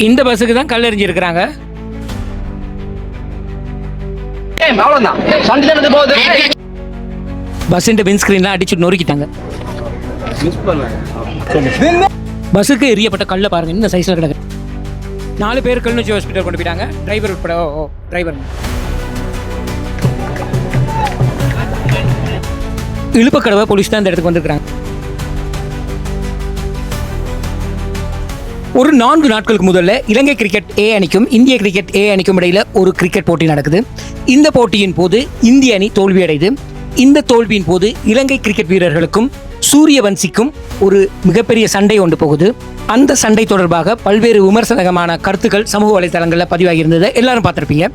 இந்த பஸ்ஸுக்கு தான் கல் எறிஞ்சிருக்கிறாங்க. பஸ்ஸின் விண்ட்ஸ்கிரீன்லாம் அடிச்சு நொறுக்கிட்டாங்க. பஸ்ஸுக்கு எரியப்பட்ட கல்லை பாருங்க, இந்த சைஸ்ல கிடக்கு. 4 பேர் கிளிநொச்சி ஹாஸ்பிட்டல் கொண்டு போயிட்டாங்க, டிரைவர் உட்பட. டிரைவர் இழுப்பக்கடவை போலீஸ் தான் இந்த இடத்துக்கு வந்திருக்கிறாங்க. ஒரு 4 நாட்களுக்கு முதல்ல இலங்கை கிரிக்கெட் ஏ அணிக்கும் இந்திய கிரிக்கெட் ஏ அணிக்கும் இடையில ஒரு கிரிக்கெட் போட்டி நடக்குது. இந்த போட்டியின் போது இந்திய அணி தோல்வியடைது. இந்த தோல்வியின் போது இலங்கை கிரிக்கெட் வீரர்களுக்கும் சூரியவன்சிக்கும் ஒரு மிகப்பெரிய சண்டை ஒன்று போகுது. அந்த சண்டை தொடர்பாக பல்வேறு விமர்சனமான கருத்துக்கள் சமூக வலைதளங்களில் பதிவாகி இருந்தது, எல்லாரும் பார்த்திருப்பீங்க.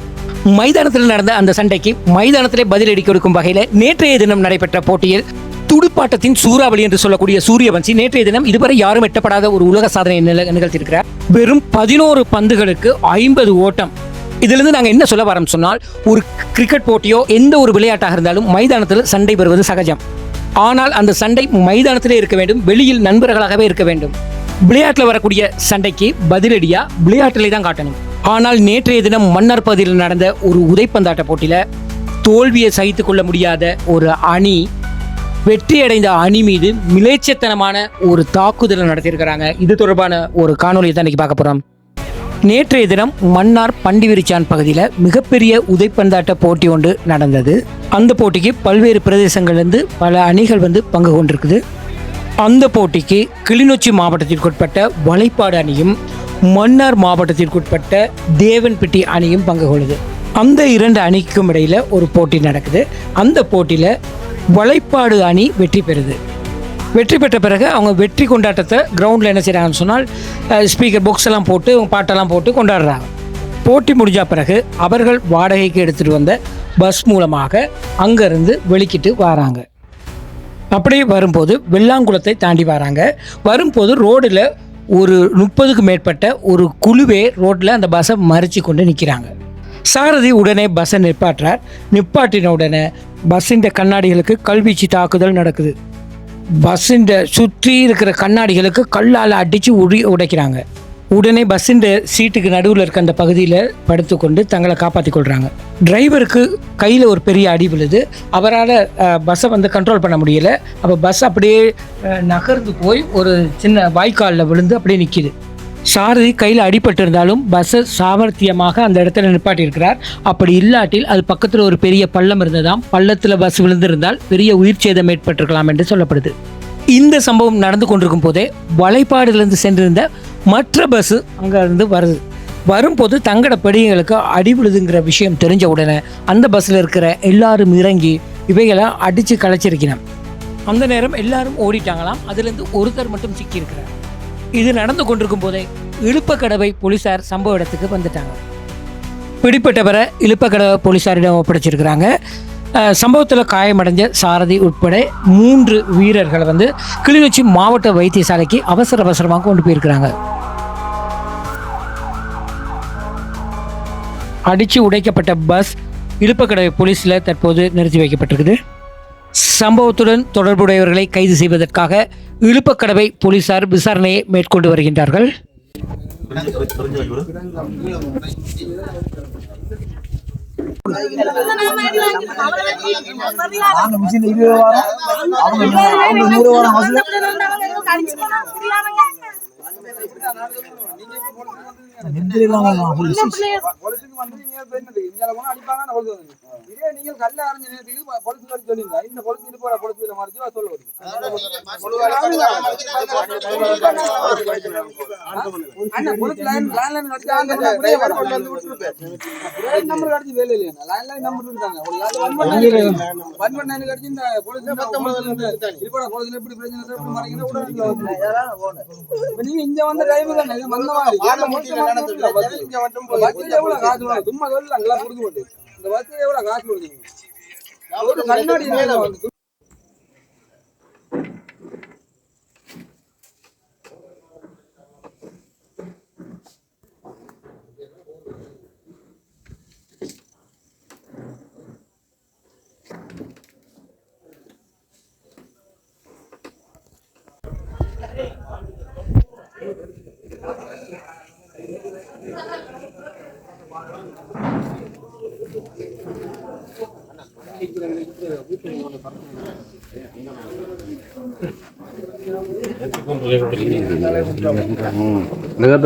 மைதானத்தில் நடந்த அந்த சண்டைக்கு மைதானத்திலே பதிலடி கொடுக்கும் வகையில் நேற்றைய தினம் நடைபெற்ற போட்டியில் துடுப்பாட்டத்தின் சூறாவளி என்று சொல்லக்கூடிய சூரியவன்சி நேற்றைய தினம் இதுவரை யாரும் எட்டப்படாத ஒரு உலக சாதனை நிகழ்த்தியிருக்கிறார். வெறும் 11 பந்துகளுக்கு 50 ஓட்டம். இதிலிருந்து நாங்கள் என்ன சொல்ல வரோம் சொன்னால், ஒரு கிரிக்கெட் போட்டியோ எந்த ஒரு விளையாட்டாக இருந்தாலும் மைதானத்தில் சண்டை பெறுவது சகஜம். ஆனால் அந்த சண்டை மைதானத்திலே இருக்க வேண்டும், வெளியில் நண்பர்களாகவே இருக்க வேண்டும். விளையாட்டில் வரக்கூடிய சண்டைக்கு பதிலடியாக விளையாட்டிலே தான் காட்டணும். ஆனால் நேற்றைய தினம் மன்னார் பகுதியில் நடந்த ஒரு உதைப்பந்தாட்ட போட்டியில் தோல்வியை சகித்து கொள்ள முடியாத ஒரு அணி வெற்றியடைந்த அணி மீது மிலேச்சத்தனமான ஒரு தாக்குதலை நடத்தியிருக்கிறாங்க. இது தொடர்பான ஒரு காணொலியை தான் இன்னைக்கு பார்க்க போகிறோம். நேற்றைய தினம் மன்னார் பண்டிவிரிச்சான் பகுதியில் மிகப்பெரிய உதைப்பந்தாட்ட போட்டி ஒன்று நடந்தது. அந்த போட்டிக்கு பல்வேறு பிரதேசங்கள்லேருந்து பல அணிகள் பங்கு கொண்டிருக்குது. அந்த போட்டிக்கு கிளிநொச்சி மாவட்டத்திற்குட்பட்ட வலைப்பாடு அணியும் மன்னார் மாவட்டத்திற்குட்பட்ட தேவன்பட்டி அணியும் பங்கு கொள்ளுது. அந்த 2 அணிக்கும் இடையில் ஒரு போட்டி நடக்குது. அந்த போட்டியில் வலைப்பாடு அணி வெற்றி பெறுது. வெற்றி பெற்ற பிறகு அவங்க வெற்றி கொண்டாட்டத்தை கிரவுண்டில் என்ன செய்கிறாங்கன்னு சொன்னால், ஸ்பீக்கர் பாக்ஸ் எல்லாம் போட்டு பாட்டெல்லாம் போட்டு கொண்டாடுறாங்க. போட்டி முடிஞ்ச பிறகு அவர்கள் வாடகைக்கு எடுத்துகிட்டு வந்த பஸ் மூலமாக அங்கேருந்து வெளிக்கிட்டு வராங்க. அப்படியே வரும்போது வெள்ளாங்குளத்தை தாண்டி வராங்க. வரும்போது ரோடில் ஒரு 30க்கும் மேற்பட்ட ஒரு குழுவே ரோட்டில் அந்த பஸ்ஸை மறித்து கொண்டு நிற்கிறாங்க. சாரதி உடனே பஸ்ஸை நிப்பாட்டுறார். நிப்பாட்டின உடனே பஸ்ஸின் கண்ணாடிகளுக்கு கல்வீச்சு தாக்குதல் நடக்குது. பஸ்ஸின் சுற்றி இருக்கிற கண்ணாடிகளுக்கு கல்லால் அடித்து உடைக்கிறாங்க. உடனே பஸ்ஸின் சீட்டுக்கு நடுவில் இருக்க அந்த பகுதியில் படுத்துக்கொண்டு தங்களை காப்பாற்றிக் கொள்கிறாங்க. டிரைவருக்கு கையில் ஒரு பெரிய அடி விழுது. அவரால் பஸ்ஸை கண்ட்ரோல் பண்ண முடியலை. அப்போ பஸ் அப்படியே நகர்ந்து போய் ஒரு சின்ன வாய்க்காலில் விழுந்து அப்படியே நிற்கிது. சாரதி கையில் அடிபட்டு இருந்தாலும் பஸ்ஸை சாமர்த்தியமாக அந்த இடத்துல நிப்பாட்டியிருக்கிறார். அப்படி இல்லாட்டில் அது பக்கத்தில் ஒரு பெரிய பள்ளம் இருந்ததாம். பள்ளத்தில் பஸ் விழுந்திருந்தால் பெரிய உயிர் சேதம் ஏற்பட்டிருக்கலாம் என்று சொல்லப்படுது. இந்த சம்பவம் நடந்து கொண்டிருக்கும் போதே வலைப்பாடுலேருந்து சென்றிருந்த மற்ற பஸ்ஸு அங்கேருந்து வருது. வரும்போது தங்கட படிகளுக்கு அடி விழுதுங்கிற விஷயம் தெரிஞ்ச உடனே அந்த பஸ்ஸில் இருக்கிற எல்லாரும் இறங்கி இவைகளை அடித்து கலைச்சிருக்கிறான். அந்த நேரம் எல்லாரும் ஓடிட்டாங்களாம். அதுலேருந்து ஒருத்தர் மட்டும் சிக்கியிருக்கிறார். இது நடந்து கொண்டிருக்கும் போதே இழுப்பக்கடவை போலீசார் சம்பவ இடத்துக்கு வந்துட்டாங்க. பிடிப்பட்டவரை இழுப்பக்கடவை போலீசாரிடம் ஒப்படைச்சிருக்கிறாங்க. சம்பவத்தில் காயமடைஞ்ச சாரதி உட்பட 3 வீரர்களை கிளிநொச்சி மாவட்ட வைத்தியசாலைக்கு அவசரமாக கொண்டு போயிருக்கிறாங்க. அடித்து உடைக்கப்பட்ட பஸ் இழுப்பக்கடவை போலீஸில் தற்போது நிறுத்தி வைக்கப்பட்டிருக்குது. சம்பவத்துடன் தொடர்புடையவர்களை கைது செய்வதற்காக இழுப்பக்கடவை போலீசார் விசாரணையை மேற்கொண்டு வருகின்றார்கள்.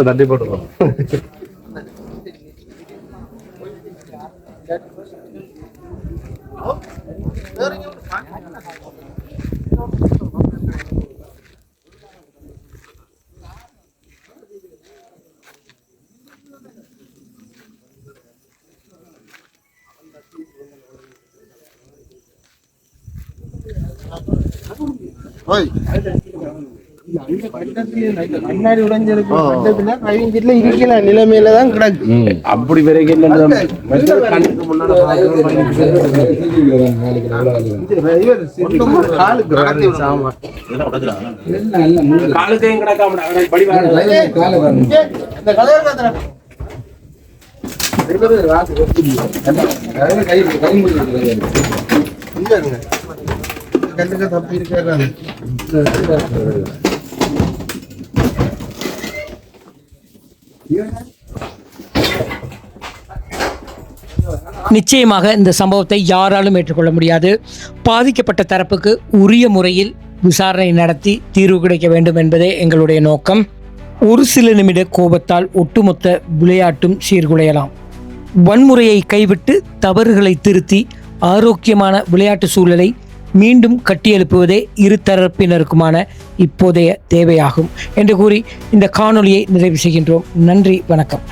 தட்டி போட்டுருவோம். நிலைமையில தான் கிடக்கு. அப்படி வரைக்கும் காலுக்கையும் கிடக்காம தப்பி இருக்காரு. நிச்சயமாக இந்த சம்பவத்தை யாராலும் ஏற்றுக்கொள்ள முடியாது. பாதிக்கப்பட்ட தரப்புக்கு உரிய முறையில் விசாரணை நடத்தி தீர்வு கிடைக்க வேண்டும் என்பதே எங்களுடைய நோக்கம். ஒரு சில நிமிட கோபத்தால் ஒட்டுமொத்த விளையாட்டும் சீர்குலையலாம். வன்முறையை கைவிட்டு தவறுகளை திருத்தி ஆரோக்கியமான விளையாட்டு சூழலை மீண்டும் கட்டியெழுப்புவதே இரு தரப்பினருக்குமான இப்போதைய தேவையாகும் என்று கூறி இந்த காணொளியை நிறைவு செய்கின்றோம். நன்றி, வணக்கம்.